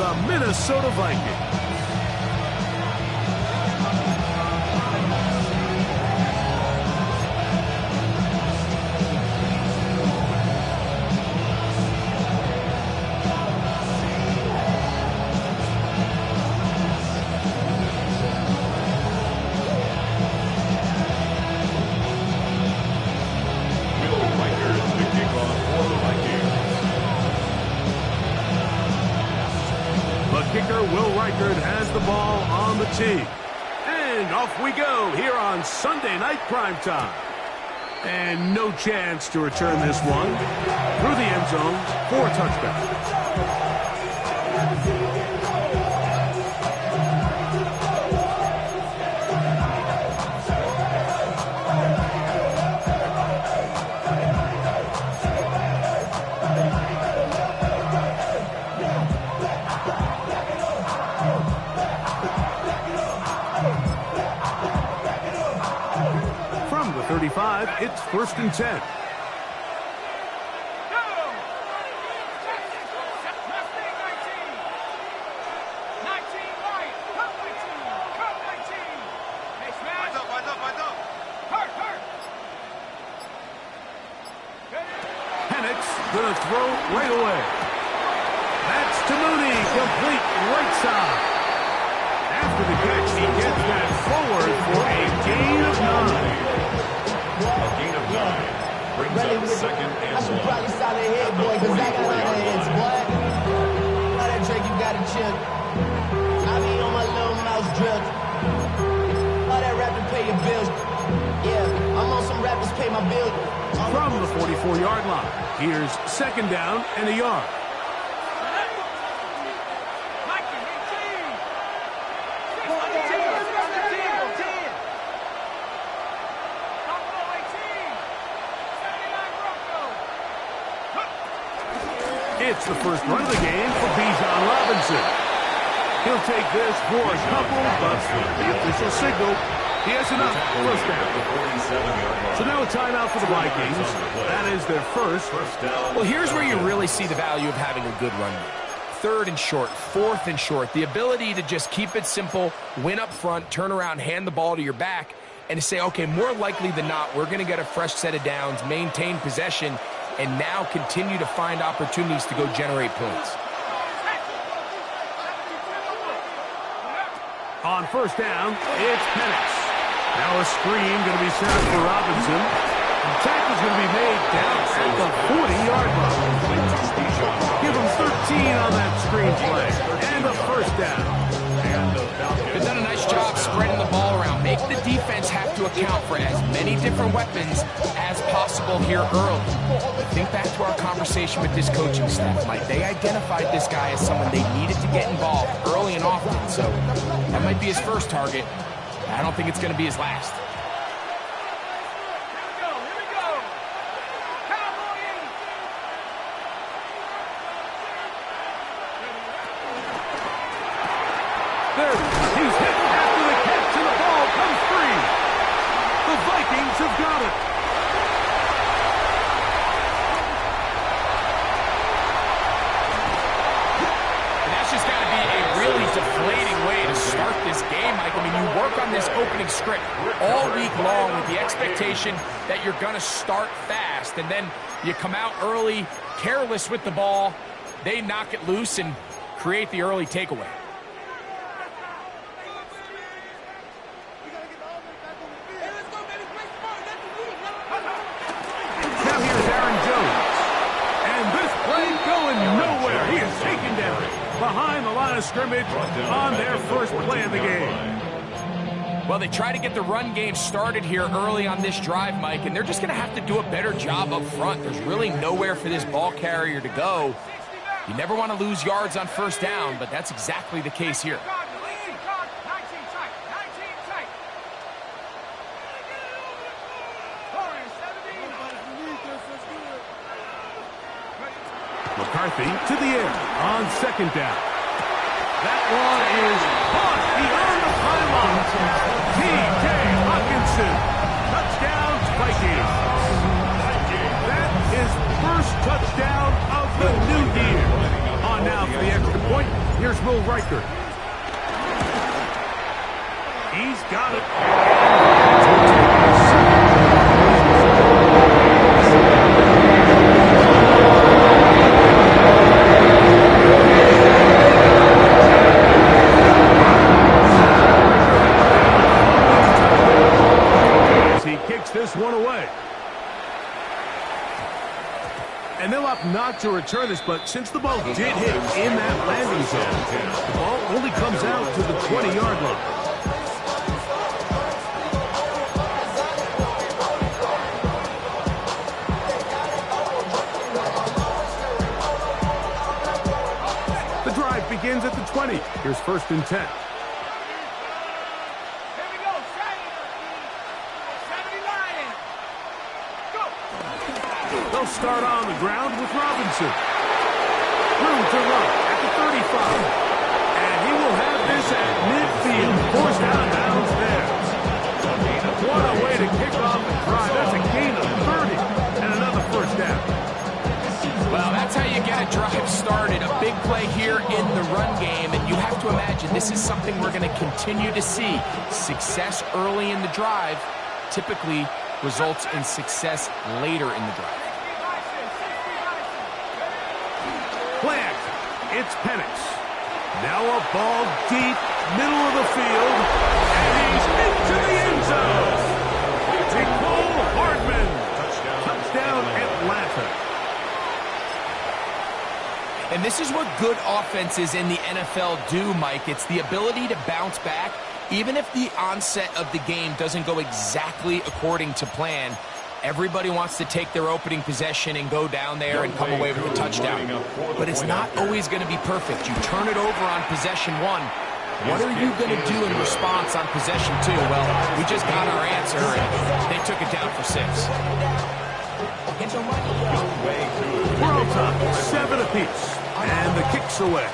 the Minnesota Vikings. Kicker Will Reichard has the ball on the tee. And off we go here on Sunday Night Primetime. And no chance to return this one. Through the end zone for a touchdown. From the 35, it's 1st and 10. Gonna throw right away. That's to Mooney, complete right side. After the catch, he gets that forward for a gain of 9. A gain of 9 brings up 2nd and 1. I should probably start ahead, boy, because I got a lot of heads, boy. All that Drake, you got to chill. I be on my little mouse drill. All that rap to pay your bills. Yeah, I'm on some rappers pay my bills. From the 44-yard line, here's 2nd down and a yard. It's the first run of the game for Bijan Robinson. He'll take this for a couple, but the official signal, he has enough. First down. So now a timeout for the Vikings. That is their first down. Well, here's where you really see the value of having a good run game. 3rd and short, 4th and short. The ability to just keep it simple, win up front, turn around, hand the ball to your back, and to say, okay, more likely than not, we're going to get a fresh set of downs, maintain possession, and now continue to find opportunities to go generate points. On 1st down, it's Penix. Now a screen going to be set up for Robinson. The tackle's going to be made down at the 40-yard line. Give him 13 on that screen play. And a 1st down. They've done a nice job spreading the ball around. Make the defense have to account for as many different weapons as possible here early. Think back to our conversation with this coaching staff, Mike. They identified this guy as someone they needed to get involved early and often. So that might be his first target. I don't think it's going to be his last. There, he's hit after the catch, and the ball comes free. The Vikings have got it. And that's just got to be a really deflating way to start this game, Mike. I mean, you work on this opening script all week long with the expectation that you're going to start fast, and then you come out early, careless with the ball. They knock it loose and create the early takeaway. Behind the line of scrimmage on their first play of the game. Well, they try to get the run game started here early on this drive, Mike, and they're just going to have to do a better job up front. There's really nowhere for this ball carrier to go. You never want to lose yards on 1st down, but that's exactly the case here. McCarthy to the air on 2nd down. That one is caught beyond the pylon. T.J. Hawkinson. Touchdown, Vikings. That is first touchdown of the new year. On now for the extra point. Here's Will Riker. He's got it. He kicks this one away. And they'll opt not to return this, but since the ball did hit in that landing zone, the ball only comes out to the 20-yard line. The drive begins at the 20. Here's 1st and 10. They'll start on the ground with Robinson. Room to run at the 35. And he will have this at midfield. Forced out of bounds there. What a way to kick off the drive. That's a gain of 30. And another 1st down. Well, that's how you get a drive started. A big play here in the run game. And you have to imagine this is something we're going to continue to see. Success early in the drive typically results in success later in the drive. Play action. It's Penix. Now a ball deep, middle of the field, and he's into the end zone. Nicole Hardman. Touchdown Atlanta. And this is what good offenses in the NFL do, Mike. It's the ability to bounce back, even if the onset of the game doesn't go exactly according to plan. Everybody wants to take their opening possession and go down there and come away with a touchdown. But it's not always going to be perfect. You turn it over on possession 1. What are you going to do in response on possession 2? Well, we just got our answer, and they took it down for 6. World Cup, 7 apiece, and the kick's away.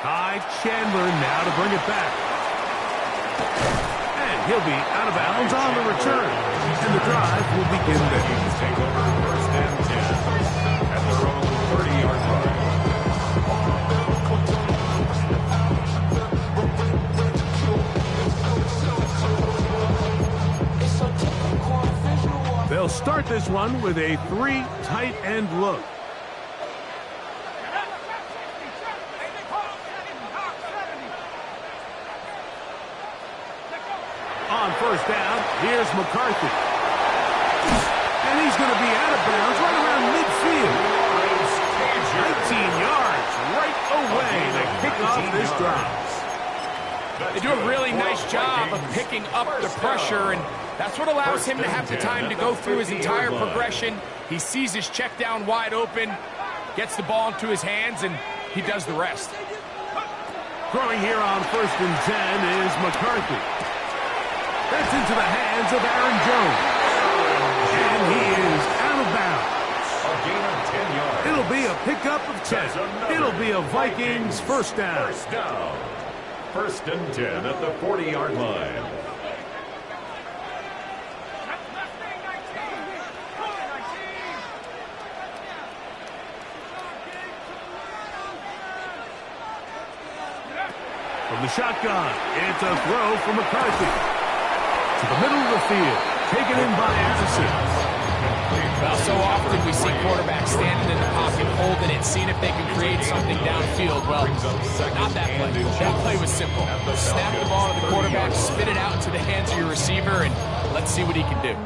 Ty Chandler now to bring it back. He'll be out of bounds on the return. And the drive will begin there. Take over 1st and 10 at their own 30-yard line. They'll start this one with a 3 tight end look. On 1st down, here's McCarthy. And he's going to be out of bounds right around midfield. 19 yards right away to kick off this drive. They do a really nice job of picking up the pressure, and that's what allows him to have the time to go through his entire progression. He sees his check down wide open, gets the ball into his hands, and he does the rest. Throwing here on 1st and 10 is McCarthy. That's into the hands of Aaron Jones. And he is out of bounds. It'll be a pickup of 10. It'll be a Vikings 1st down. 1st and 10 at the 40-yard line. From the shotgun, it's a throw from McCarthy. To the middle of the field, taken in by Anderson. Well, so often we see quarterbacks standing in the pocket, holding it, seeing if they can create something downfield. Well, not that play. That play was simple. Snap the ball to the quarterback, spit it out into the hands of your receiver, and let's see what he can do.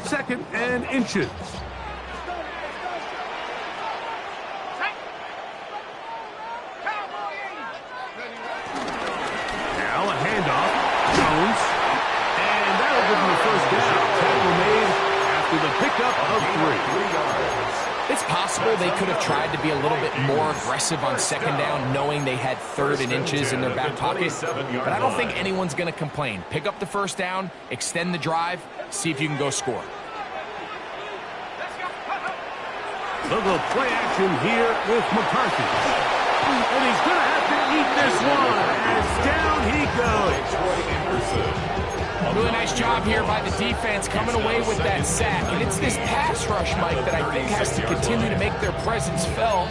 2nd and inches. It's possible they could have tried to be a little bit more aggressive on 2nd down, knowing they had 3rd and inches in their back pocket. But I don't think anyone's going to complain. Pick up the 1st down, extend the drive, see if you can go score. They'll go play action here with McCarthy. And he's going to have to eat this one as down he goes. Really nice job here by the defense coming away with that sack. And it's this pass rush, Mike, that I think has to continue to make their presence felt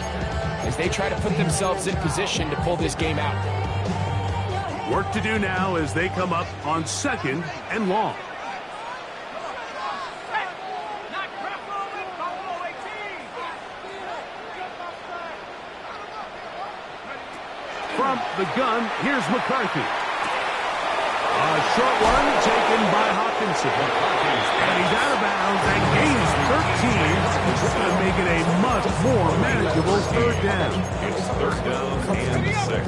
as they try to put themselves in position to pull this game out. Work to do now as they come up on 2nd and long. From the gun, here's McCarthy. A short one taken by Hawkinson. And he's out of bounds and gains 13, which is going to make it a much more manageable 3rd down. It's 3rd down and 6.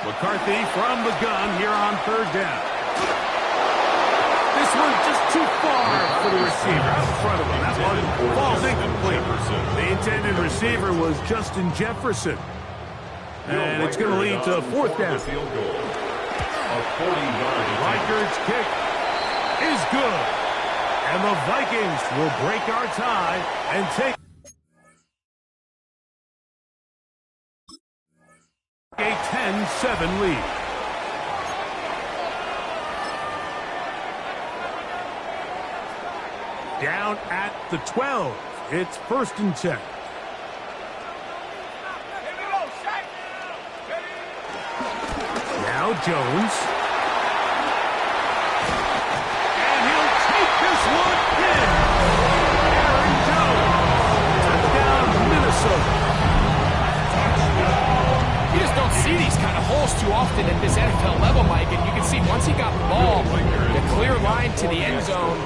McCarthy from the gun here on 3rd down. This one just too far for the receiver out in front of him. That one falls incomplete. The intended receiver was Justin Jefferson. And it's going to lead to 4th down. Reichard's kick is good. And the Vikings will break our tie and take a 10-7 lead. Down at the 12. It's 1st and 10. Now Jones. And he'll take this one in. Aaron Jones. Touchdown, Minnesota. You just don't see these kind of holes too often at this NFL level, Mike. And you can see once he got the ball, the clear line to the end zone,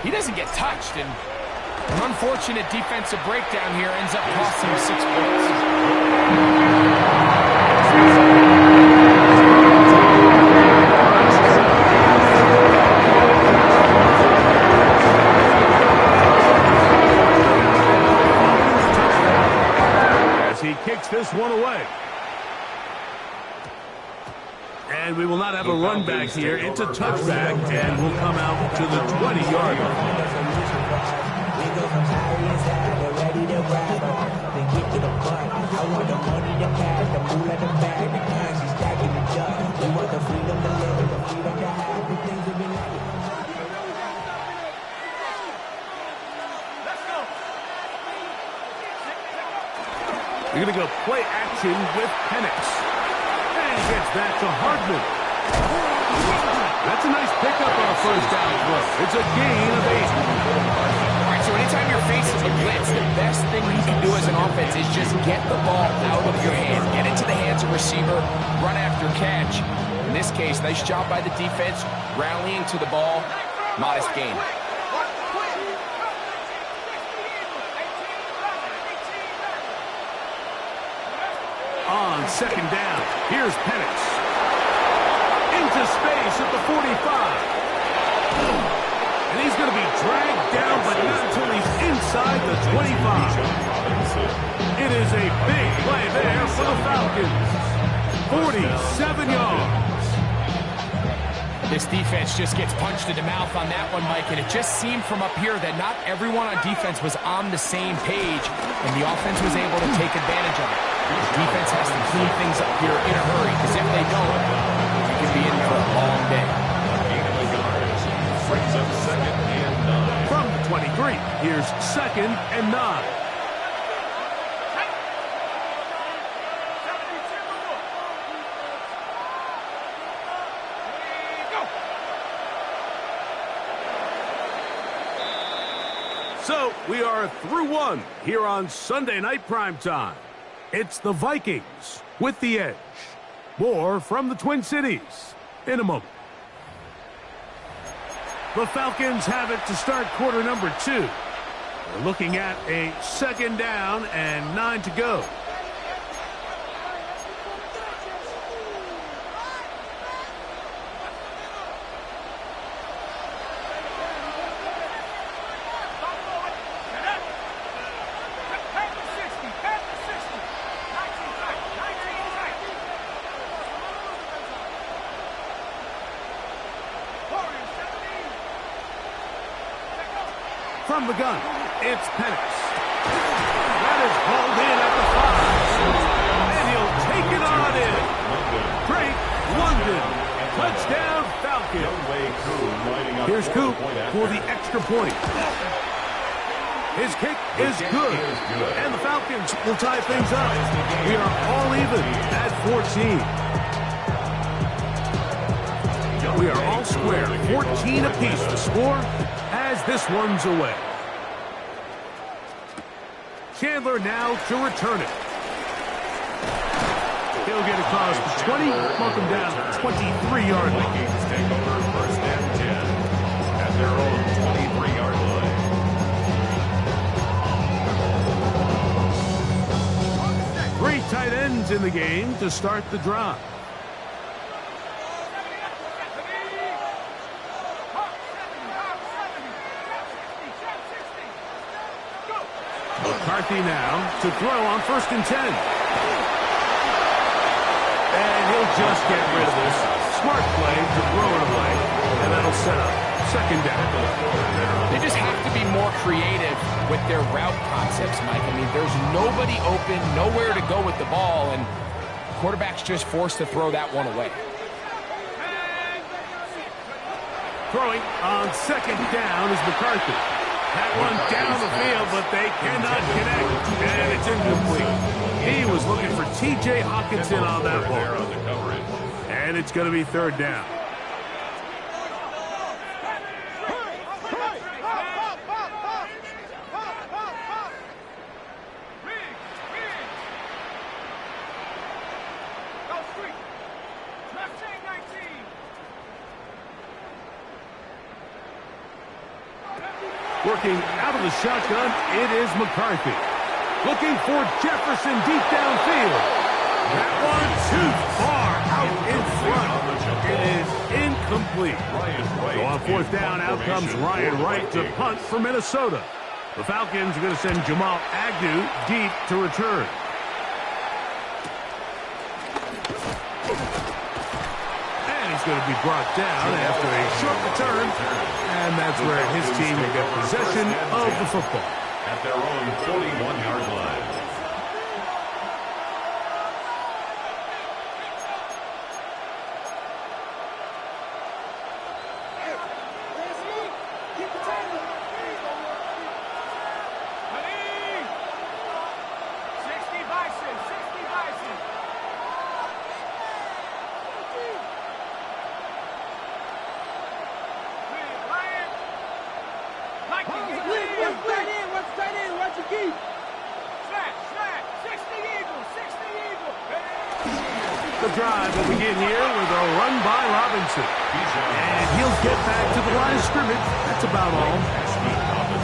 he doesn't get touched, and an unfortunate defensive breakdown here ends up costing him 6 points. As he kicks this one away. And we will not have a run back here. It's a touchback, and we'll come out to the 20-yard line. We're going to go play action with Penix. And he gets back to Hardman. That's a nice pickup on a 1st down throw. It's a gain of 8. All right, so anytime you're facing a blitz, the best thing you can do as an offense is just get the ball out of your hand. Get into the hands of receiver, run after catch. In this case, nice job by the defense, rallying to the ball. Modest gain. On 2nd down, here's Penix. Into space at the 45. And he's going to be dragged down, but not until he's inside the 25. It is a big play there for the Falcons. 47 yards. This defense just gets punched in the mouth on that one, Mike, and it just seemed from up here that not everyone on defense was on the same page, and the offense was able to take advantage of it. The defense has to clean things up here in a hurry, because if they don't, we could be in for a long day. From the 23, here's 2nd and 9. So we are through one here on Sunday Night Primetime. It's the Vikings with the edge. More from the Twin Cities in a moment. The Falcons have it to start quarter number 2. We're looking at a 2nd down and 9 to go. From the gun, It's Penix. That is hauled in at the 5. And he'll take it on in. Drake London. Touchdown, Falcons. Here's Coop for the extra point. His kick is good. And the Falcons will tie things up. We are all even at 14. We are all square. 14 apiece to score as this one's away. Chandler now to return it. He'll get across the 20, mark him down 23-yard line. Vikings take over first and 10 at their own 23-yard line. 3 tight ends in the game to start the drive. McCarthy now to throw on first and 10. And he'll just get rid of this. Smart play to throw it away. And that'll set up second down. They just have to be more creative with their route concepts, Mike. I mean, there's nobody open, nowhere to go with the ball, and the quarterback's just forced to throw that one away. Throwing on second down is McCarthy. That one down the field, but they cannot connect, and it's incomplete. He was looking for T.J. Hawkinson on that ball. And it's going to be third down. Working out of the shotgun, it is McCarthy. Looking for Jefferson deep downfield. That one too far out in front. It is incomplete. So on fourth down, out comes Ryan Wright to punt for Minnesota. The Falcons are going to send Jamal Agnew deep to return. He's going to be brought down after a short return, and that's where his team will get possession of the football. At their own 41-yard line. The drive will begin here with a run by Robinson. And he'll get back to the line of scrimmage. That's about all.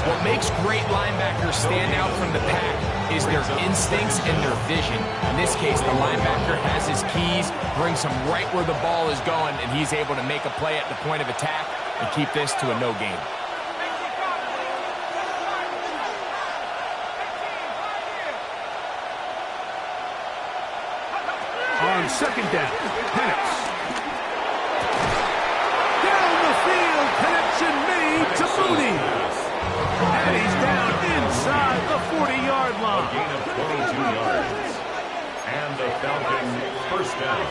What makes great linebackers stand out from the pack is their instincts and their vision. In this case, the linebacker has his keys, brings him right where the ball is going, and he's able to make a play at the point of attack and keep this to a no gain. On second down, Penix. Down the field, connection made to Mooney. And he's down inside the 40-yard line. A gain of 22 yards. And the Falcons first down.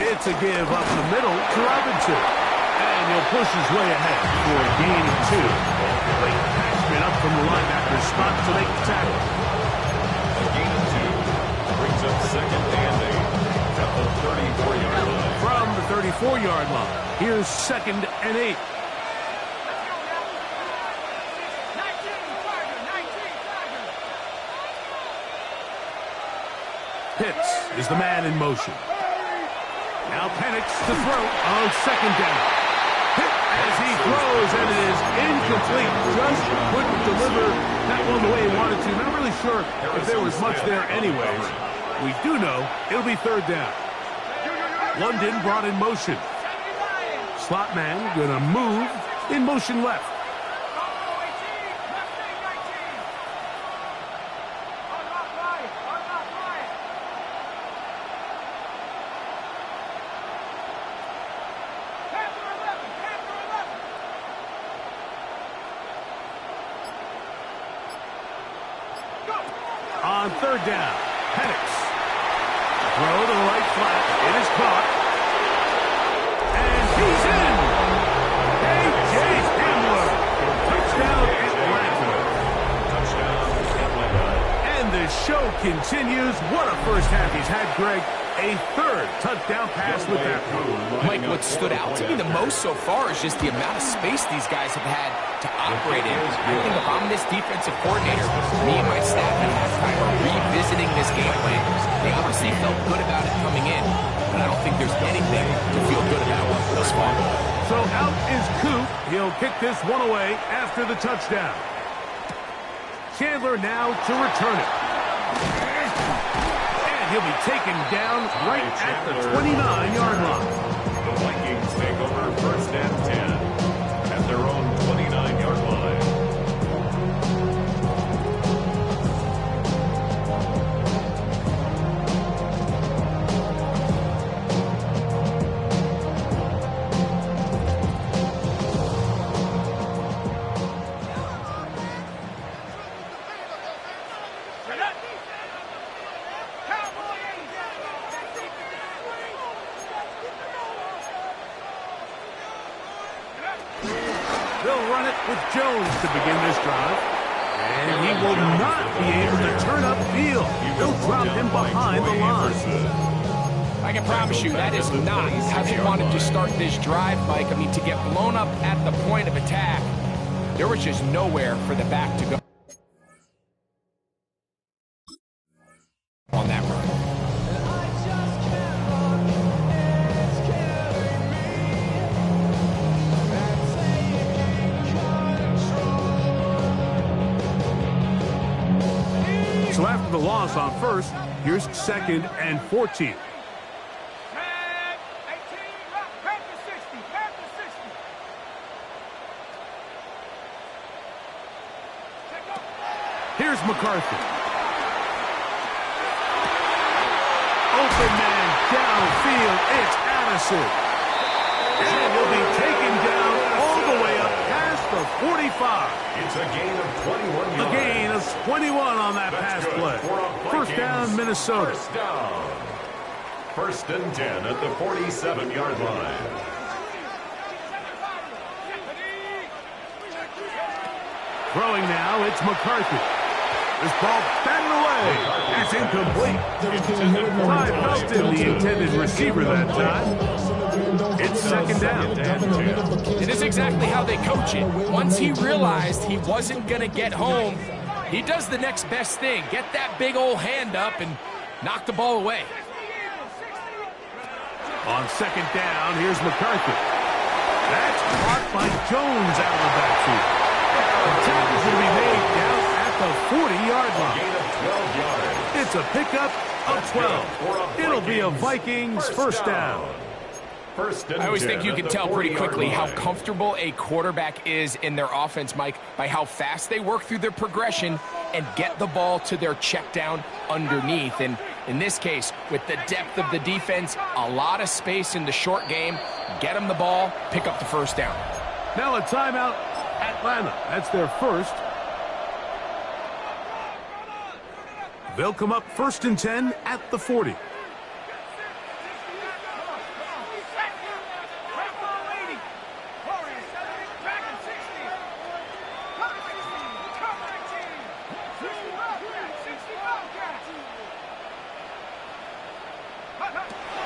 19 It's a give up the middle to Robinson. And he'll push his way ahead for a gain of 2. Late attachment up from the linebacker's spot to make the tackle. A gain of 2 brings up second and 8 at the 34-yard line. From the 34-yard line, here's second and 8. Pitts is the man in motion. Now Penix to throw on second down. Hit as he throws, and it is incomplete. Just couldn't deliver that one the way he wanted to. Not really sure if there was much there anyways. We do know it'll be third down. London brought in motion. Slot man going to move in motion left. on third down. Penix. Throw to the right flat. It is caught. And he's in. A.J. Hamler. Touchdown, Atlanta. And the show continues. What a first half he's had, Greg. A third touchdown pass with that one. Mike, what stood out to me the most so far is just the amount of space these guys have had to operate in. I think if I'm this defensive coordinator, me and my staff at halftime are revisiting this game plan. They obviously felt good about it coming in, but I don't think there's anything to feel good about thus far. So out is Coop. He'll kick this one away after the touchdown. Chandler now to return it. He'll be taken down right at the 29-yard line. The Vikings take over first and 10 at their own 29-yard line. They'll run it with Jones to begin this drive. And he will not be able to turn upfield. They'll drop him behind the line. I can promise you that is not how they wanted to start this drive, Mike. I mean, to get blown up at the point of attack, there was just nowhere for the back to go on that run. So after the loss on first, here's second and 14. Here's McCarthy. Open man downfield. It's Addison. And he'll be taken down all the way up past the 45. It's a gain of 21 yards. A gain of 21 on that pass play. First down, Minnesota. First down. First and 10 at the 47-yard line. Throwing now, it's McCarthy. This ball batted away. It's incomplete. Ty Felton, the intended receiver that time. It's second down. It is exactly how they coach it. Once he realized he wasn't going to get home, he does the next best thing. Get that big old hand up and knock the ball away. On second down, here's McCarthy. That's caught by Jones out of the backfield. The tackle's going to be made down at the 40-yard line. Gain of 12 yards. It's a pickup of 12. It'll be a Vikings first down. I always think you can tell pretty quickly how comfortable a quarterback is in their offense, Mike, by how fast they work through their progression and get the ball to their check down underneath. And in this case, with the depth of the defense, a lot of space in the short game, get them the ball, pick up the first down. Now a timeout, Atlanta. That's their first. They'll come up first and 10 at the 40.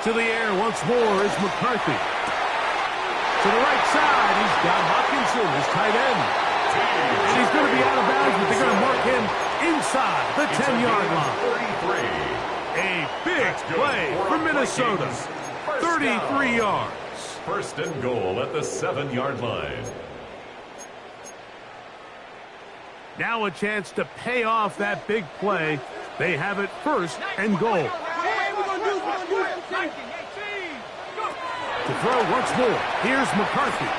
To the air once more is McCarthy. To the right side, he's got Hawkinson, his tight end. He's going to be out of bounds, but they're going to mark him inside the 10-yard line. A big play for Minnesota. 33 yards. First and goal at the 7-yard line. Now a chance to pay off that big play. They have it first and goal. To throw once more. Here's McCarthy.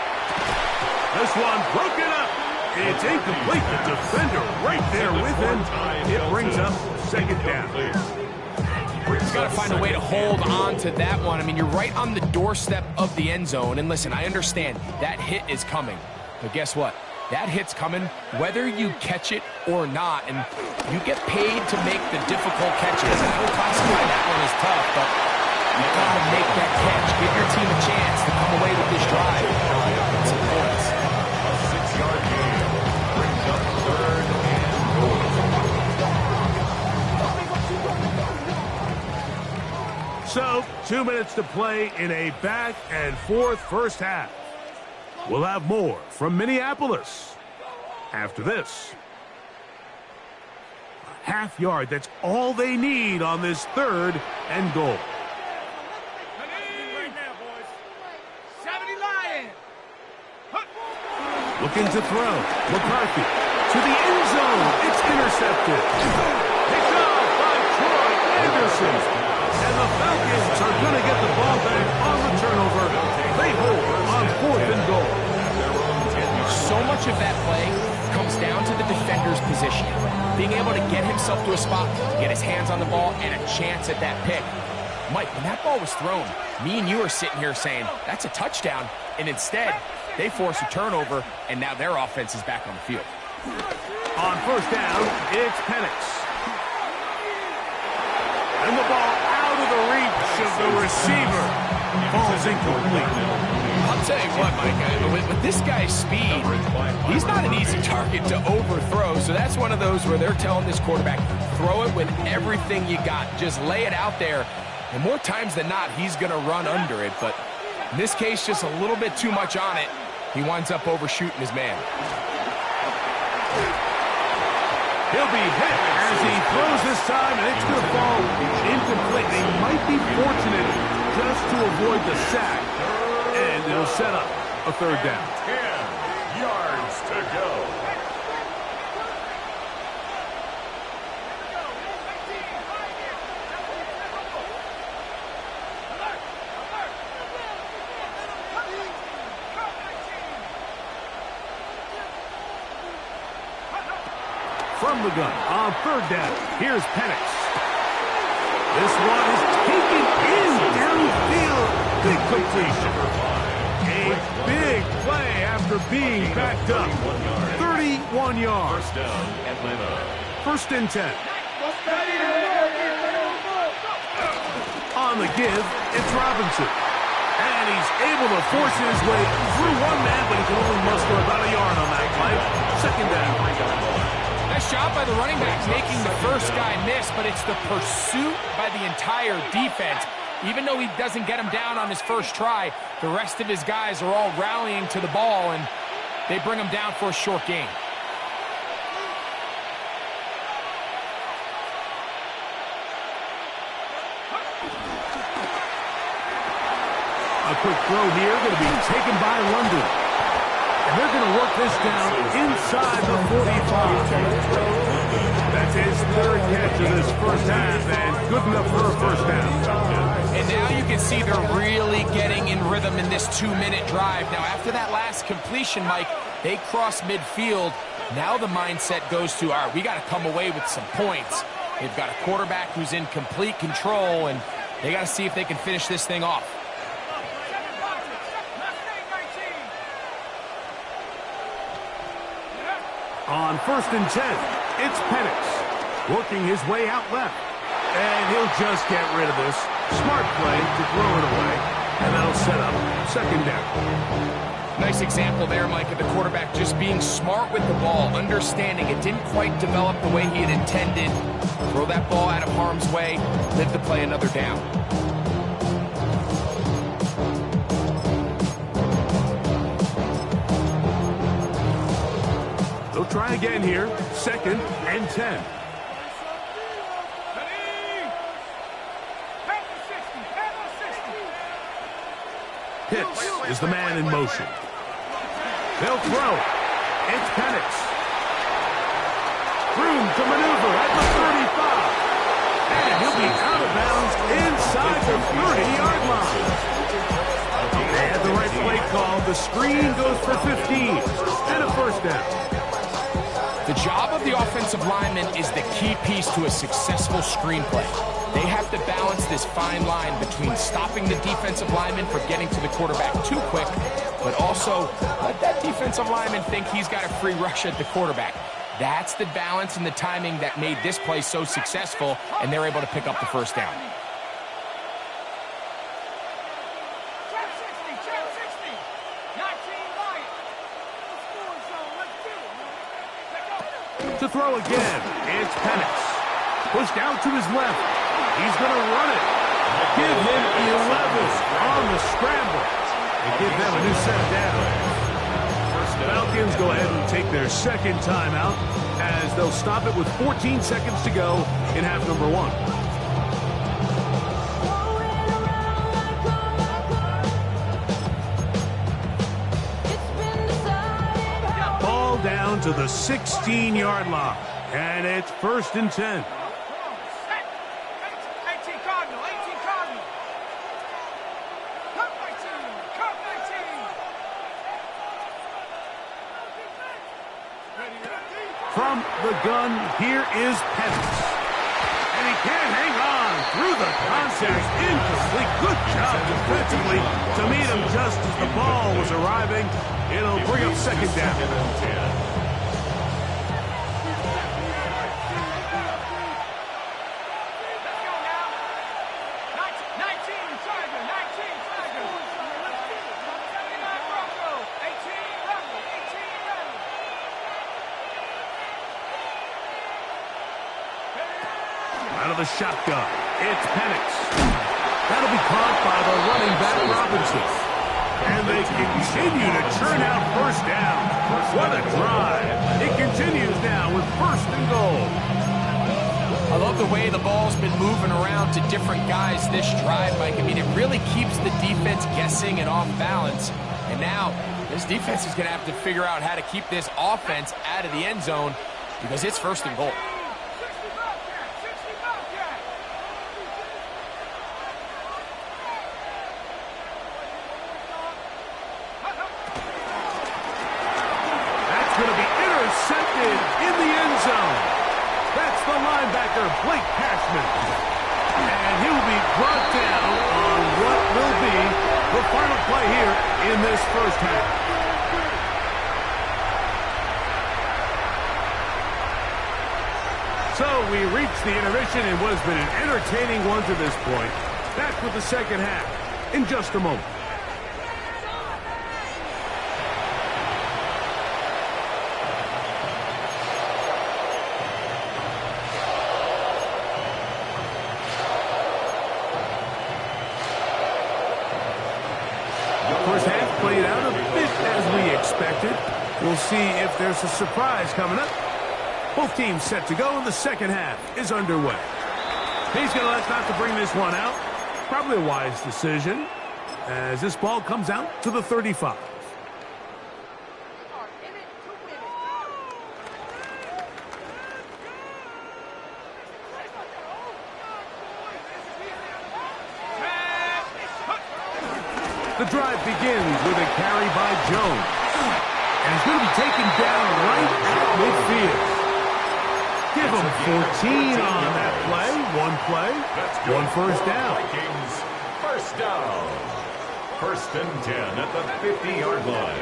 This one broken up. It's incomplete. The defender right there with him. It brings up second down. He's got to find a way to hold on to that one. I mean, you're right on the doorstep of the end zone. And listen, I understand that hit is coming. But guess what? That hit's coming whether you catch it or not, and you get paid to make the difficult catches. I would classify that one as tough, but you gotta make that catch. Give your team a chance to come away with this drive. Some points. A 6-yard gain brings up 3rd and goal. So, 2 minutes to play in a back-and-forth first half. We'll have more from Minneapolis after this. A half yard, that's all they need on this 3rd and goal. Looking to throw. McCarthy to the end zone. It's intercepted. Picked off by Troy Anderson. And the Falcons are going to get the ball back on the turnover. They hold on 4th and goal. So much of that play comes down to the defender's position. Being able to get himself to a spot, get his hands on the ball, and a chance at that pick. Mike, when that ball was thrown, me and you are sitting here saying, that's a touchdown. And instead, they force a turnover, and now their offense is back on the field. On first down, it's Penix. And the ball out of the reach of the receiver. Ball's incomplete. I'll tell you what, Mike, with this guy's speed, he's not an easy target to overthrow. So that's one of those where they're telling this quarterback, throw it with everything you got. Just lay it out there. And more times than not, he's going to run under it. But in this case, just a little bit too much on it. He winds up overshooting his man. He'll be hit as he throws this time, and it's going to fall incomplete. They might be fortunate just to avoid the sack, and it'll set up a 3rd down. 10 yards to go. From the gun on 3rd down, here's Penix. This one is taken in downfield. Big completion. A big play after being backed up. 31 yards. First down, Atlanta. 1st and 10. On the give, it's Robinson. And he's able to force his way through one man, but he can only muster about a yard on that play. 2nd down. Nice job by the running back making the first guy miss, but it's the pursuit by the entire defense. Even though he doesn't get him down on his first try, the rest of his guys are all rallying to the ball, and they bring him down for a short gain. A quick throw here, going to be taken by London. And they're going to work this down inside the 45. That's his 3rd catch of this first half, and good enough for a first down. And now you can see they're really getting in rhythm in this 2-minute drive. Now, after that last completion, Mike, they cross midfield. Now the mindset goes to, all right, we got to come away with some points. They've got a quarterback who's in complete control, and they got to see if they can finish this thing off. On 1st and 10, it's Penix working his way out left. And he'll just get rid of this. Smart play to throw it away. And that'll set up 2nd down. Nice example there, Mike, of the quarterback just being smart with the ball, understanding it didn't quite develop the way he had intended. Throw that ball out of harm's way, live to play another down. They'll try again here. 2nd and 10. Pitts is the man in motion. They'll throw. It's Penix. Room to maneuver at the 35. And he'll be out of bounds inside the 30-yard line. And the right play call. The screen goes for 15. And a first down. The job of the offensive lineman is the key piece to a successful screen play. They have to balance this fine line between stopping the defensive lineman from getting to the quarterback too quick, but also let that defensive lineman think he's got a free rush at the quarterback. That's the balance and the timing that made this play so successful, and they're able to pick up the first down. To throw again, it's Penix. Pushed out to his left. He's going to run it. Give him 11 on the scramble. And give them a new set down. Falcons go ahead and take their second timeout as they'll stop it with 14 seconds to go in half number 1. Ball down to the 16-yard line, and it's 1st and 10. From the gun, here is Penix. And he can't hang on through the contact. Incomplete. Good job defensively to meet him just as the ball was arriving. It'll bring up second down. Out of the shotgun, it's Penix. That'll be caught by the running back Robinson. And they continue to churn out first down. What a drive. It continues now with 1st and goal. I love the way the ball's been moving around to different guys this drive, Mike. I mean, it really keeps the defense guessing and off balance. And now, this defense is going to have to figure out how to keep this offense out of the end zone because it's 1st and goal. In the end zone. That's the linebacker, Blake Cashman. And he'll be brought down on what will be the final play here in this first half. So we reach the intermission in what has been an entertaining one to this point. Back with the second half in just a moment. First half played out a bit as we expected. We'll see if there's a surprise coming up. Both teams set to go, and the second half is underway. He's going to elect not to bring this one out. Probably a wise decision as this ball comes out to the 35. The drive begins with a carry by Jones. And he's going to be taken down right at midfield. Give him 14 on that play. One play, one first down. First down. 1st and 10 at the 50-yard line.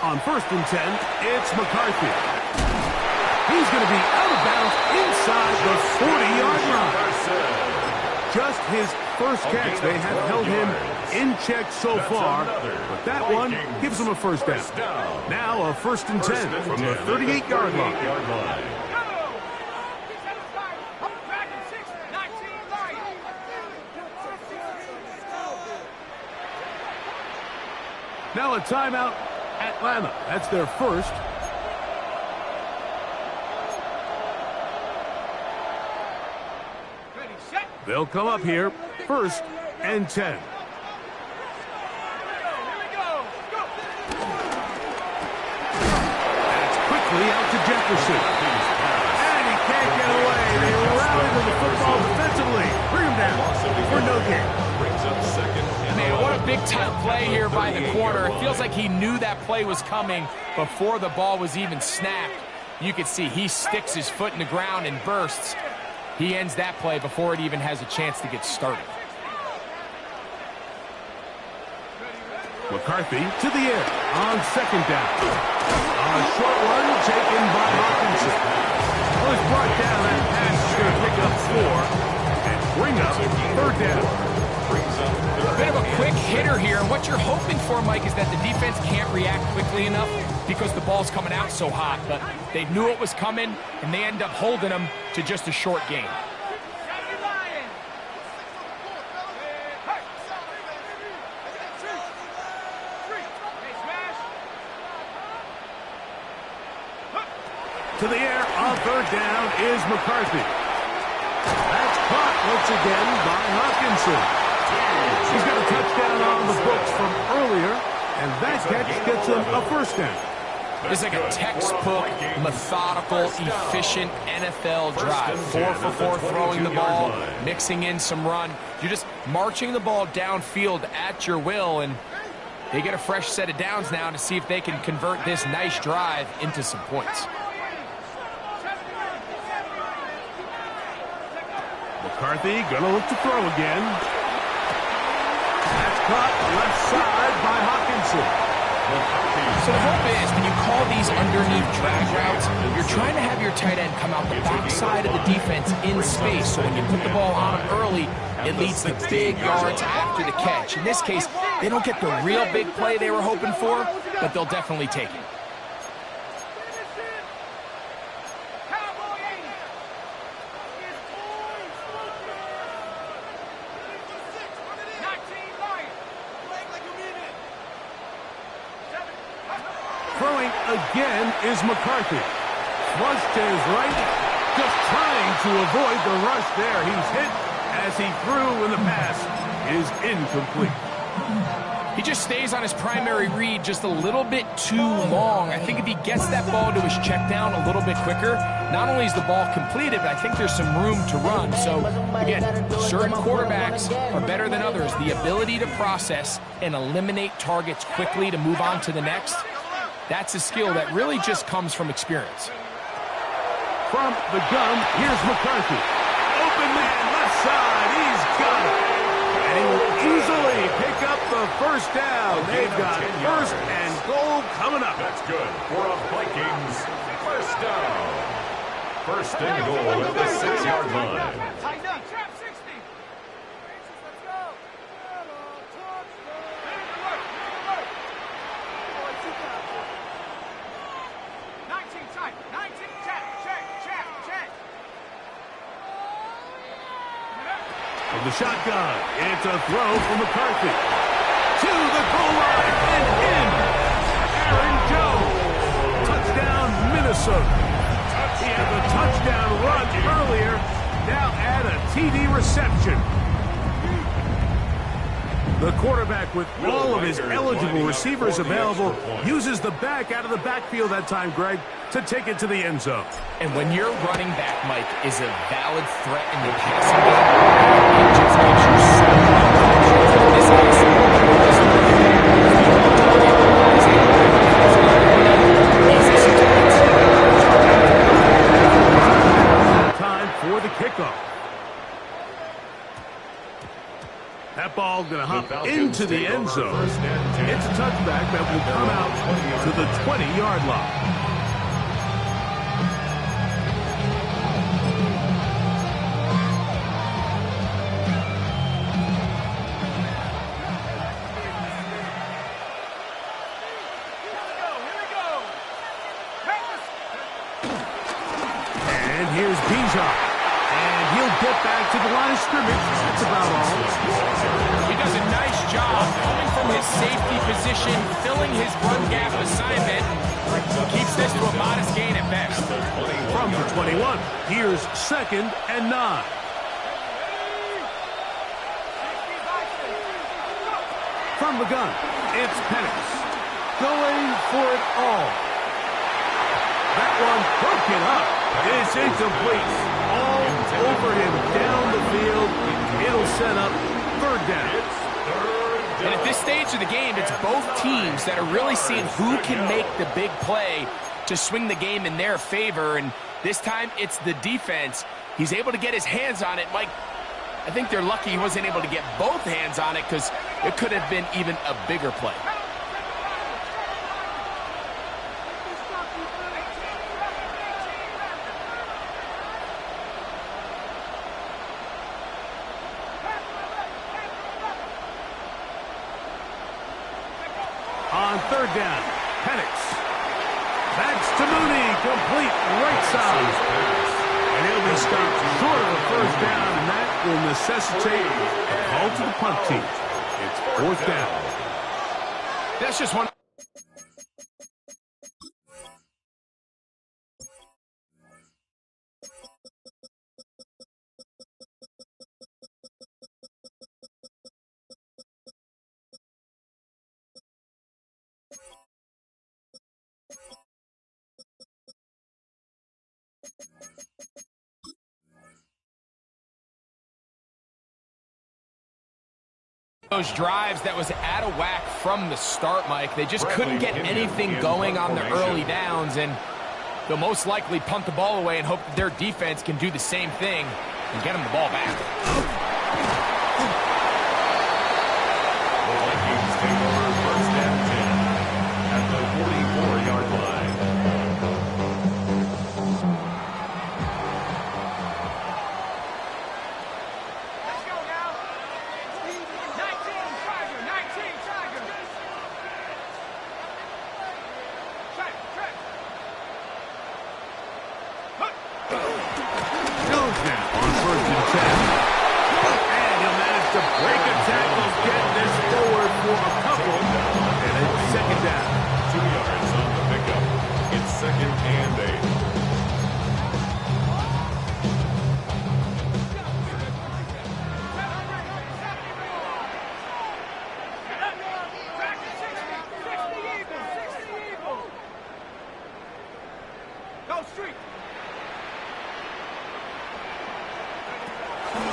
On 1st and 10, it's McCarthy. He's going to be out of bounds inside the 40-yard line. Just his first catch. They have held him in check so far, but that one gives him a first down. Now a 1st and 10 from the 38-yard line. Now a timeout. Atlanta, that's their first. They'll come up here, 1st and 10. That's quickly out to Jefferson. And he can't get away. They rally to the football defensively. Bring him down for no gain. Brings up 2nd. Man, what a big-time play here by the corner. It feels like he knew that play was coming before the ball was even snapped. You can see he sticks his foot in the ground and bursts. He ends that play before it even has a chance to get started. McCarthy to the air on second down. A short one taken by Hawkinson. Well, it's brought down. That pass is going to pick up 4 and bring up third down. A bit of a quick hitter here. And what you're hoping for, Mike, is that the defense can't react quickly enough because the ball's coming out so hot. But they knew it was coming, and they end up holding them to just a short gain. To the air on third down is McCarthy. That's caught once again by Hawkinson. He's got a touchdown on the books from earlier, and that catch gets him a first down. It's like a textbook, methodical, efficient NFL drive. 4 for 4 throwing the ball, mixing in some run. You're just marching the ball downfield at your will, and they get a fresh set of downs now to see if they can convert this nice drive into some points. McCarthy gonna look to throw again. That's caught left side by Hawkinson. So the hope is when you call these underneath drag routes, you're trying to have your tight end come out the backside of the defense in space. So when you put the ball on him early, it leads to big yards after the catch. In this case, they don't get the real big play they were hoping for, but they'll definitely take it. Throwing again is McCarthy. Flush to his right, just trying to avoid the rush there. He's hit as he threw, and the pass is incomplete. He just stays on his primary read just a little bit too long. I think if he gets that ball to his check down a little bit quicker, not only is the ball completed, but I think there's some room to run. So, again, certain quarterbacks are better than others. The ability to process and eliminate targets quickly to move on to the next, that's a skill that really just comes from experience. From the gun, here's McCarthy. Open man, left side, he's got it. And he will easily pick up the first down. They've got first and goal coming up. That's good for a Vikings first down. First and goal at the 6-yard line. From the shotgun, it's a throw from McCarthy. To the goal line and in. Aaron Jones. Touchdown, Minnesota. He had the touchdown run earlier. Now add a TD reception. The quarterback, with all of his eligible receivers available, uses the back out of the backfield that time, Greg, to take it to the end zone. And when your running back, Mike, is a valid threat in the passing game, it just gives you so much confidence. Time for the kickoff. That ball going to hop into the end zone. It's a touchback that will come out to the 20-yard line. And here's Bijan. And he'll get back to the line of scrimmage. That's about all. He does a nice job coming from his safety position, filling his run gap assignment. Keeps this to a modest gain at best. From the 21, here's 2nd and 9. From the gun, it's Penix. Going for it all. That one broken up. It's incomplete. All over him down the field. It'll set up third down. It's third And at this stage of the game, it's both teams that are really seeing who can make the big play to swing the game in their favor. And this time, it's the defense. He's able to get his hands on it. Mike, I think they're lucky he wasn't able to get both hands on it because it could have been even a bigger play. On third down, Penix. That's to Mooney, complete right side. And he'll be stopped short of the first down, and that will necessitate a call to the punt team. It's fourth down. That's just one. Those drives that was out of whack from the start, Mike. They just couldn't get anything going on the early downs, and they'll most likely punt the ball away and hope that their defense can do the same thing and get them the ball back. The Vikings take over first and 10 at the 44-yard line.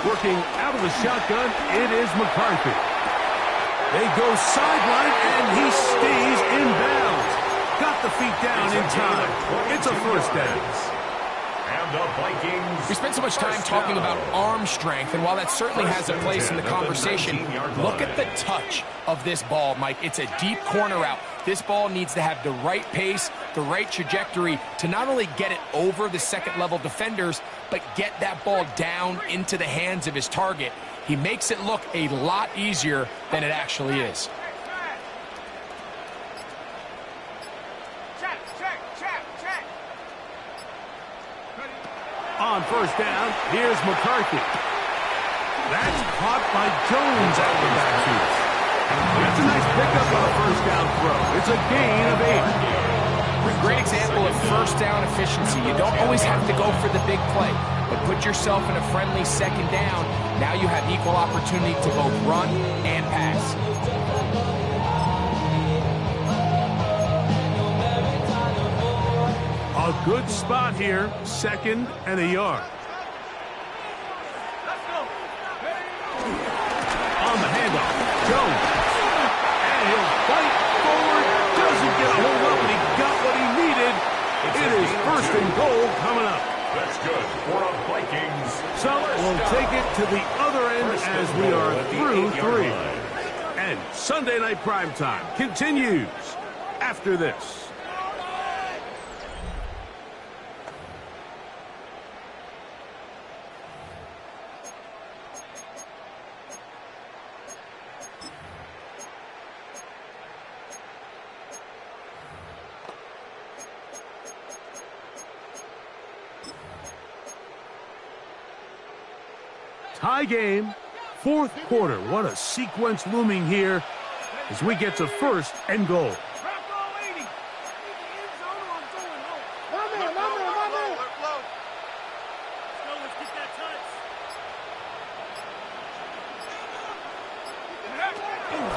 Working out of the shotgun, it is McCarthy. They go sideline, and he stays in bounds. Got the feet down in time. It's a first down. And the Vikings. We spent so much time talking about arm strength, and while that certainly has a place in the conversation, look at the touch of this ball, Mike. It's a deep corner route. This ball needs to have the right pace, the right trajectory to not only get it over the second-level defenders, but get that ball down into the hands of his target. He makes it look a lot easier than it actually is. On first down, here's McCarthy. That's caught by Jones out of the backfield. That's a nice pickup on a first down throw. It's a gain of 8. Great example of first down efficiency. You don't always have to go for the big play, but put yourself in a friendly second down. Now you have equal opportunity to both run and pass. A good spot here, second and a yard. On the handoff, Jones. And he'll fight forward, doesn't get a hold up, and he got what he needed. It is first and goal coming up. That's good for the Vikings. So we'll take it to the other end as we are through 3. And Sunday Night Primetime continues after this. Tie game, fourth quarter. What a sequence looming here as we get to first and goal.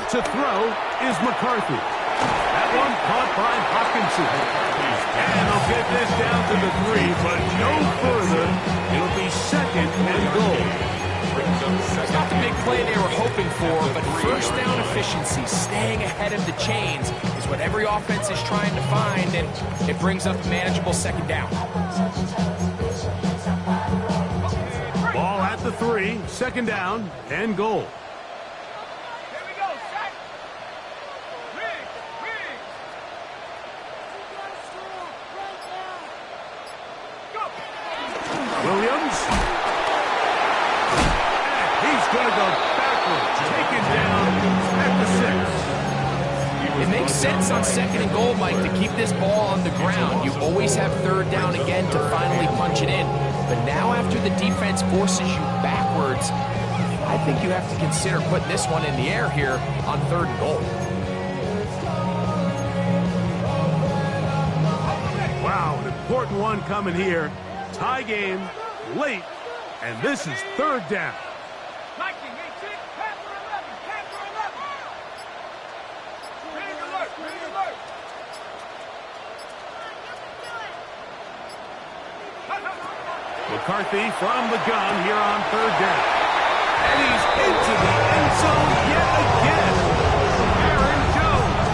To throw is McCarthy. That one caught by Hawkinson. And they'll get this down to the 3, but no further. It'll be second and goal. It's not the big play they were hoping for, but first down efficiency, staying ahead of the chains, is what every offense is trying to find, and it brings up a manageable second down. Ball at the 3, second down, and goal. Williams. He's going to go backwards. Taken down at the 6. It makes sense on second and goal, Mike, to keep this ball on the ground. You always have third down again to finally punch it in. But now after the defense forces you backwards, I think you have to consider putting this one in the air here on third and goal. Wow, an important one coming here. Tie game, late, and this is third down. McCarthy from the gun here on third down. And he's into the end zone yet again. Aaron Jones.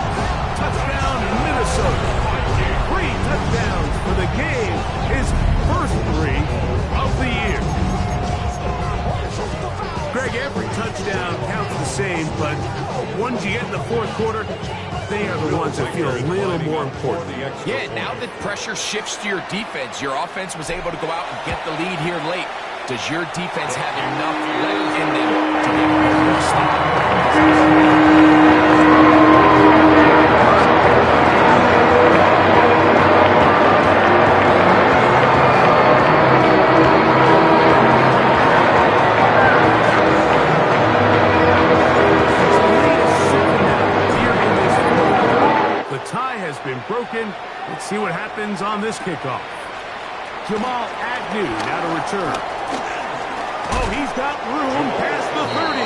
Touchdown, Minnesota. 3 touchdowns for the game. His first 3 of the year. Greg, every touchdown counts the same, but ones you get in the fourth quarter, they are the ones that feel a little more important. Yeah, now that pressure shifts to your defense, your offense was able to go out and get the lead here late. Does your defense have enough left in them to get rid of sleep? Broken. Let's see what happens on this kickoff. Jamal Agnew now to return. Oh, he's got room past the 30.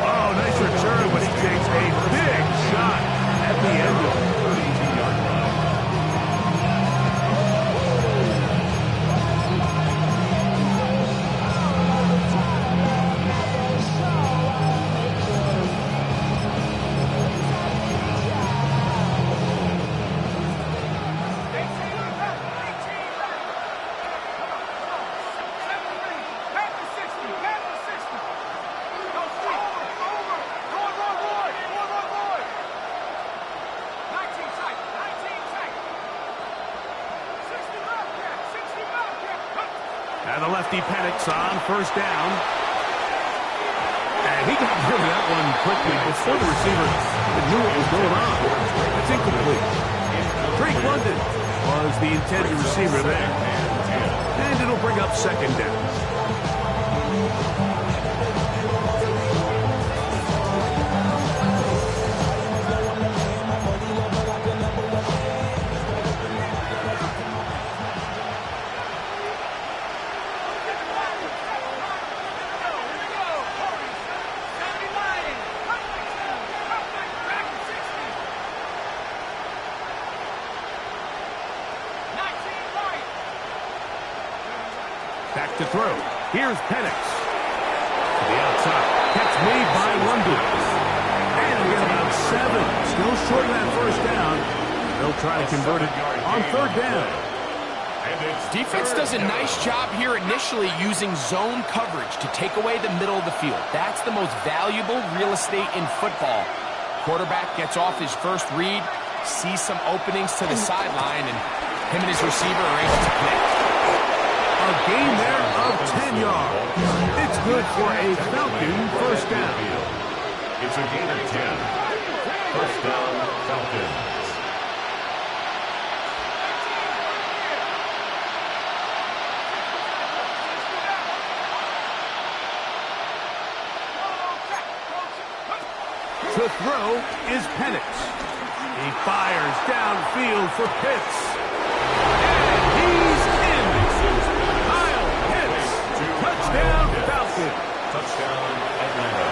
Oh, nice return, but he takes a big shot at the end of it. And the lefty Penix on first down. And he got rid of that one quickly before the receiver knew what was going on. It's incomplete. Drake London was the intended receiver there. And it'll bring up second down. Back to throw. Here's Penix. To the outside. Catch made by London. And we get about 7. Still short of that first down. They'll try to convert it on third down. Defense does a nice job here initially using zone coverage to take away the middle of the field. That's the most valuable real estate in football. Quarterback gets off his first read, sees some openings to the sideline, and him and his receiver are able to connect. A gain there of 10 yards. It's good for a Falcon first down. It's a gain of 10. First down, Falcons. To throw is Penix. He fires downfield for Pitts. And he's in. Kyle Pitts. Touchdown, Falcons. Touchdown, Atlanta.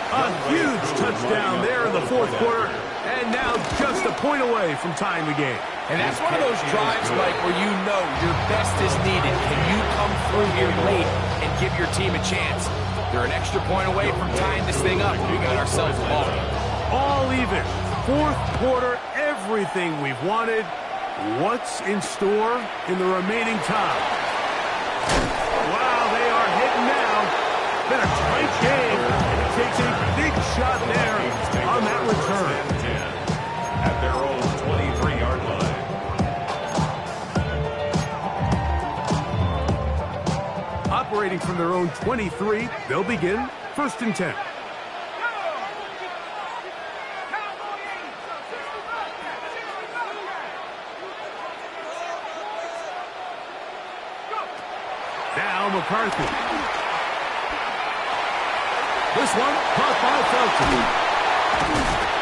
A huge touchdown there in the fourth quarter. And now just a point away from tying the game. And that's one of those drives, Mike, where you know your best is needed. Can you come through here late and give your team a chance? They're an extra point away from tying this thing up. We got ourselves a ball game. All even. Fourth quarter, everything we've wanted. What's in store in the remaining time? Wow, they are hitting now. Been a tight game. And he takes a big shot there on that return. At their own 23-yard line. Operating from their own 23, they'll begin 1st and 10. Now McCarthy. This one caught by Felton.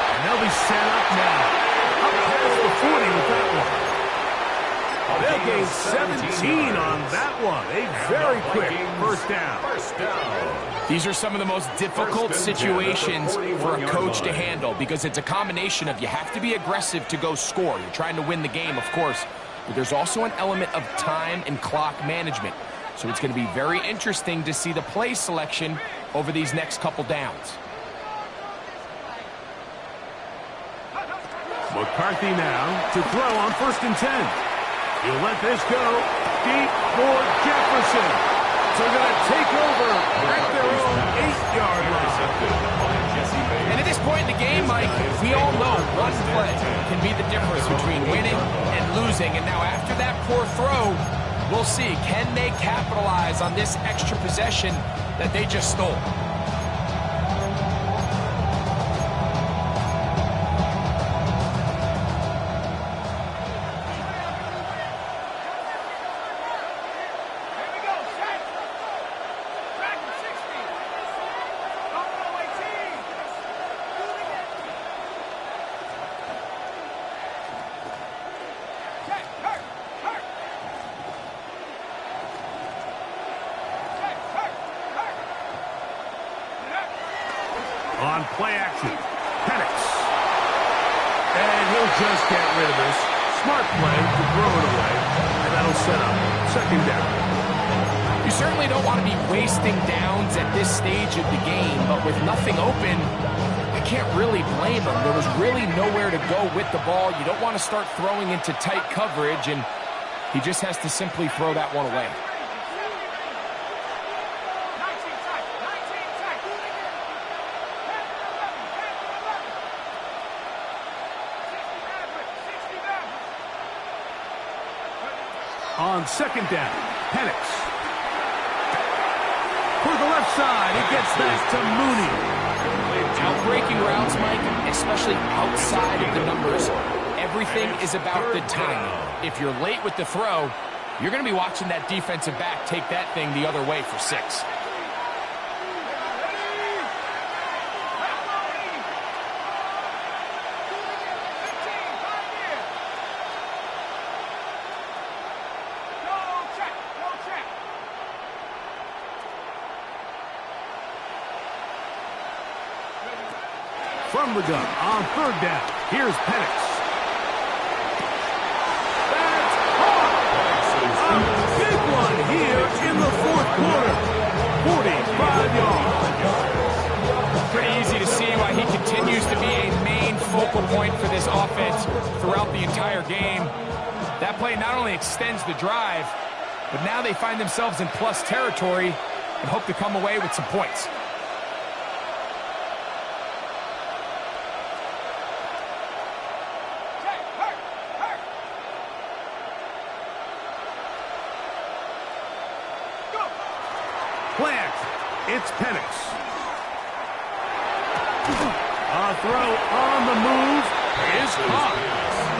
And they'll be set up now. Up past the 40 with that one. They'll gain 17 on that one. A very quick first down. These are some of the most difficult situations for a coach to handle because it's a combination of you have to be aggressive to go score. You're trying to win the game, of course, but there's also an element of time and clock management. So it's going to be very interesting to see the play selection over these next couple downs. McCarthy now to throw on 1st and 10. He'll let this go deep for Jefferson. So they're going to take over at their own 8-yard line. And at this point in the game, Mike, we all know one play can be the difference between winning and losing. And now after that poor throw, we'll see, can they capitalize on this extra possession that they just stole? On play action, Penix. And he'll just get rid of this. Smart play to throw it away. And that'll set up 2nd down. You certainly don't want to be wasting downs at this stage of the game, but with nothing open, I can't really blame him. There was really nowhere to go with the ball. You don't want to start throwing into tight coverage, and he just has to simply throw that one away. On 2nd down, Penix. For the left side, it gets back to Mooney. Outbreaking routes, Mike, especially outside of the numbers, everything is about the timing. If you're late with the throw, you're going to be watching that defensive back take that thing the other way for 6. From the gun on 3rd down. Here's Penix. That's caught! A big one here in the 4th quarter. 45 yards. Pretty easy to see why he continues to be a main focal point for this offense throughout the entire game. That play not only extends the drive, but now they find themselves in plus territory and hope to come away with some points. Play action. It's Penix. A throw on the move is caught.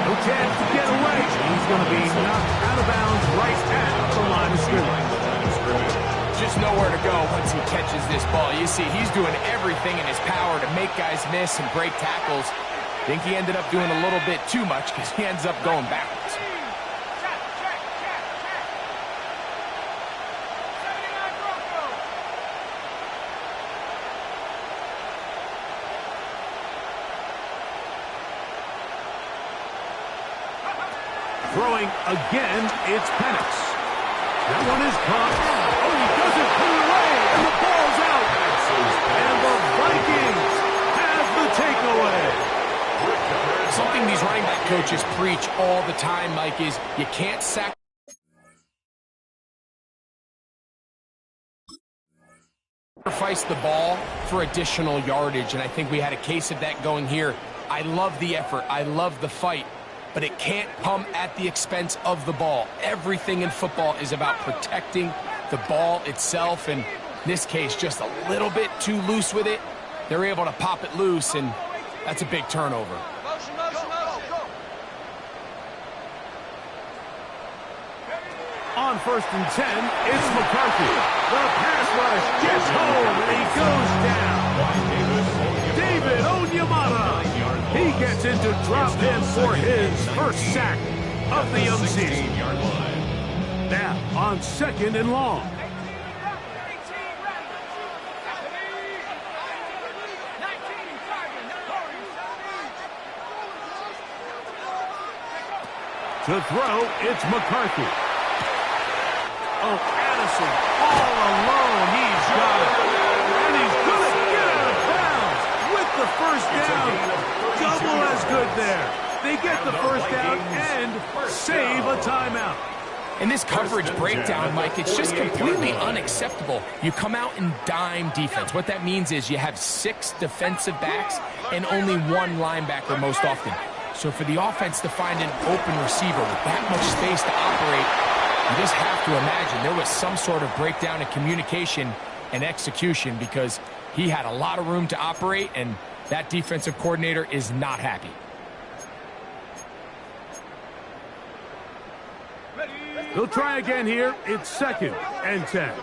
No chance to get away. He's going to be knocked out of bounds right at the line of scrimmage. Just nowhere to go once he catches this ball. You see, he's doing everything in his power to make guys miss and break tackles. Think he ended up doing a little bit too much because he ends up going backwards. Throwing again, it's Penix. That one is caught. Oh, he doesn't put it away, and the ball's out Something these running back coaches preach all the time, Mike, is you can't sacrifice the ball for additional yardage, and I think we had a case of that going here. I love the effort. I love the fight, but it can't come at the expense of the ball. Everything in football is about protecting the ball itself, and in this case, just a little bit too loose with it. They're able to pop it loose, and that's a big turnover. On 1st and 10, it's McCarthy. The pass rush gets home, and he goes down. David Onyemata. He gets into drop in for his first sack of the young season. Now, on 2nd and long. To throw, it's McCarthy. Oh, Addison all alone. He's got it. And he's going to get out of bounds with the first down. Double as good there. They get the first down and save a timeout. In this coverage breakdown, Mike, it's just completely unacceptable. You come out in dime defense. What that means is you have 6 defensive backs and only 1 linebacker most often. So for the offense to find an open receiver with that much space to operate, you just have to imagine there was some sort of breakdown in communication and execution, because he had a lot of room to operate, and that defensive coordinator is not happy. They'll try again here. It's 2nd and 10.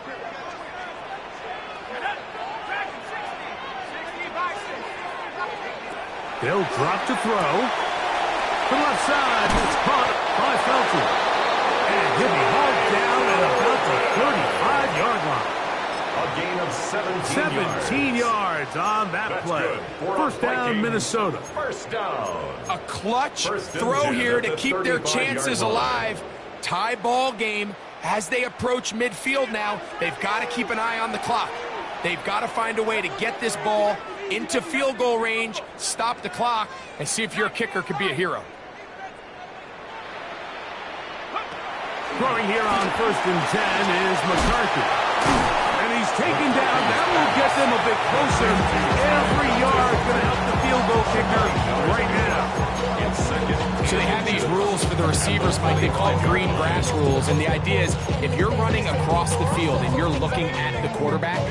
They'll drop to throw. To the left side, it's caught by Felton. And he'll be hauled down at about the 35-yard line. A gain of 17 yards on that play. First down, Minnesota. First down. A clutch throw here to keep their chances alive. Tie ball game as they approach midfield now. They've got to keep an eye on the clock. They've got to find a way to get this ball into field goal range, stop the clock, and see if your kicker could be a hero. Throwing here on 1st and 10 is McCarthy. And he's taken down. That will get them a bit closer. Every yard going to help the field goal kicker right now. So they have these rules for the receivers, Mike. They call it green grass rules. And the idea is if you're running across the field and you're looking at the quarterback,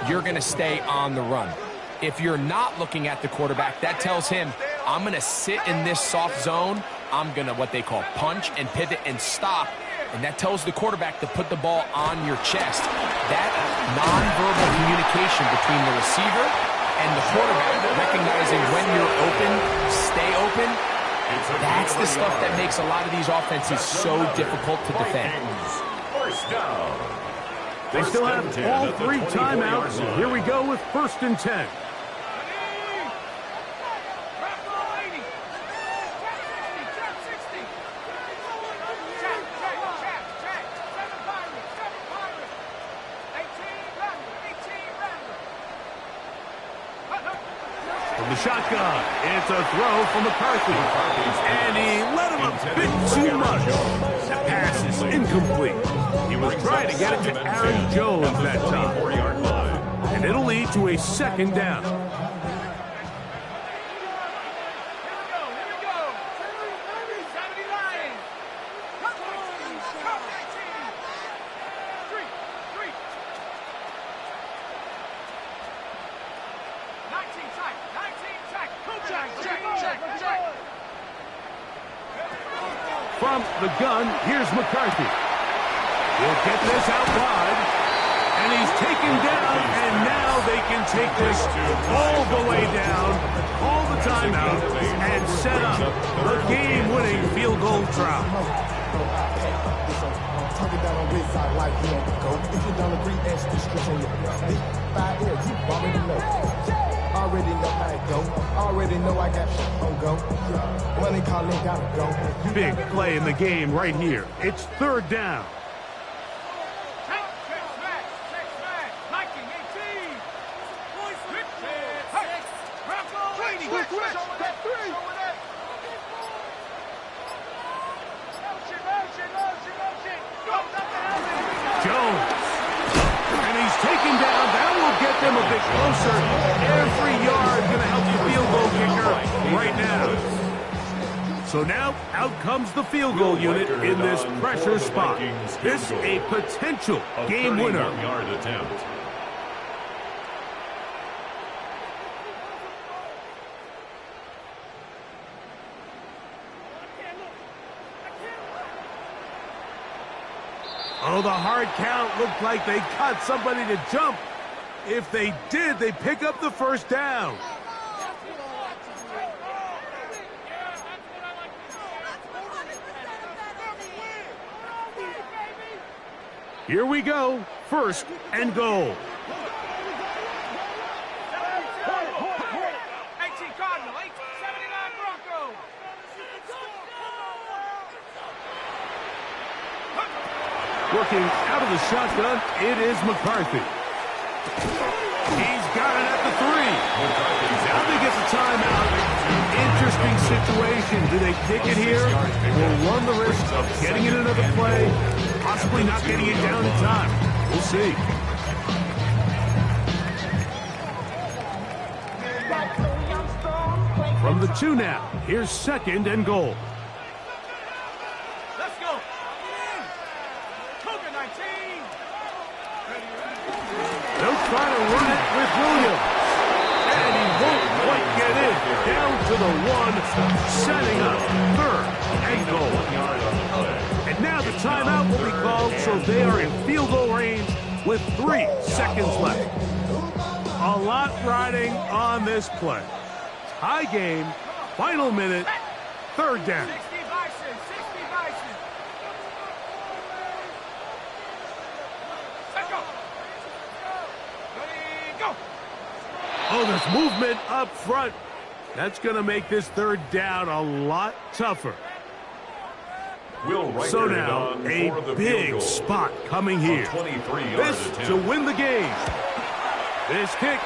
you're going to stay on the run. If you're not looking at the quarterback, that tells him, I'm going to sit in this soft zone. I'm going to what they call punch and pivot and stop. And that tells the quarterback to put the ball on your chest. That nonverbal communication between the receiver and the quarterback, recognizing when you're open, stay open, that's the stuff that makes a lot of these offenses so difficult to defend. They still have all 3 timeouts. Here we go with 1st and 10. From the shotgun, it's a throw from McCarthy. And he let him a bit too much. The pass is incomplete. He was trying to get it to Aaron Jones that time. And it'll lead to a 2nd down. From the gun, here's McCarthy. He'll get this out wide. And he's taken down, and now they can take this all the way down, call the timeout, and set up the game-winning field goal try. Big play in the game right here. It's 3rd down. game a bit closer. Every yard going to help you field goal kicker right now. So now, out comes the field goal unit in this pressure spot. This a potential game winner. Yard attempt. Oh, the hard count looked like they cut somebody to jump. If they did, they pick up the first down. Here we go. First and goal. Working out of the shotgun, it is McCarthy. He's got it at the 3. Now they get the timeout. Interesting situation. Do they kick it here? We'll run the risk of getting in another play, possibly not getting it down in time. We'll see. From the 2 now, here's second and goal. Let's go. They'll try to run it with Williams. And he won't quite get in. Down to the 1, setting up third and goal. And now the timeout will be called, so they are in field goal range with 3 seconds left. A lot riding on this play. Tie game, final minute, third down. 60 Bison, 60 Bison. Let's go. Ready, go. Oh, there's movement up front. That's going to make this third down a lot tougher. So now, a big spot coming here. This to win the game. This kick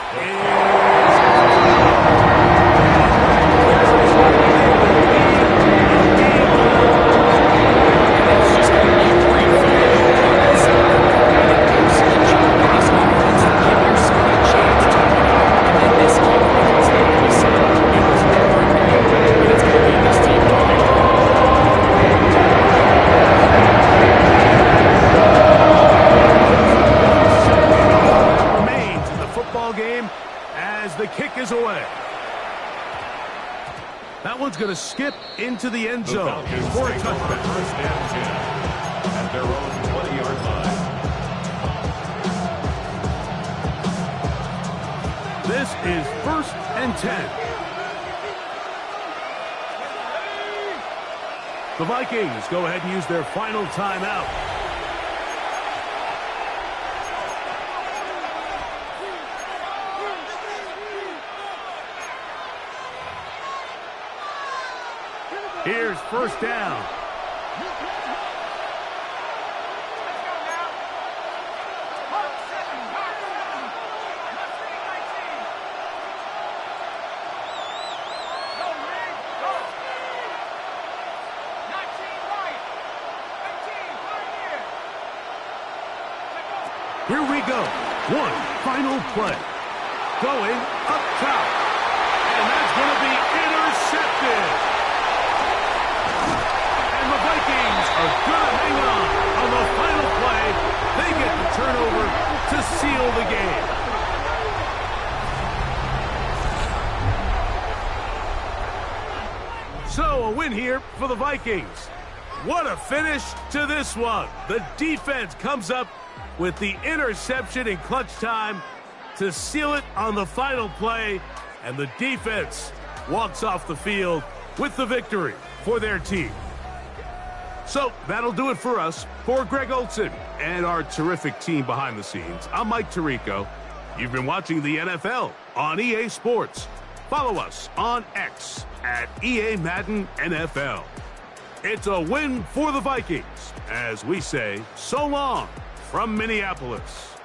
is away. That one's going to skip into the end zone for a touchback. First and 10 at their own 20-yard line. This is first and 10. The Vikings go ahead and use their final timeout. Here's first down. Here we go. One final play. Going up top. And that's going to be intercepted. And the Vikings are going to hang on the final play. They get the turnover to seal the game. So a win here for the Vikings. What a finish to this one. The defense comes up with the interception in clutch time to seal it on the final play. And the defense walks off the field with the victory for their team. So that'll do it for us. For Greg Olson and our terrific team behind the scenes, I'm Mike Tirico. You've been watching the NFL on EA Sports. Follow us on X at EA Madden NFL. It's a win for the Vikings as we say so long from Minneapolis.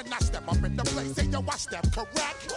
when I step up in the place. Say, yo, I step correct.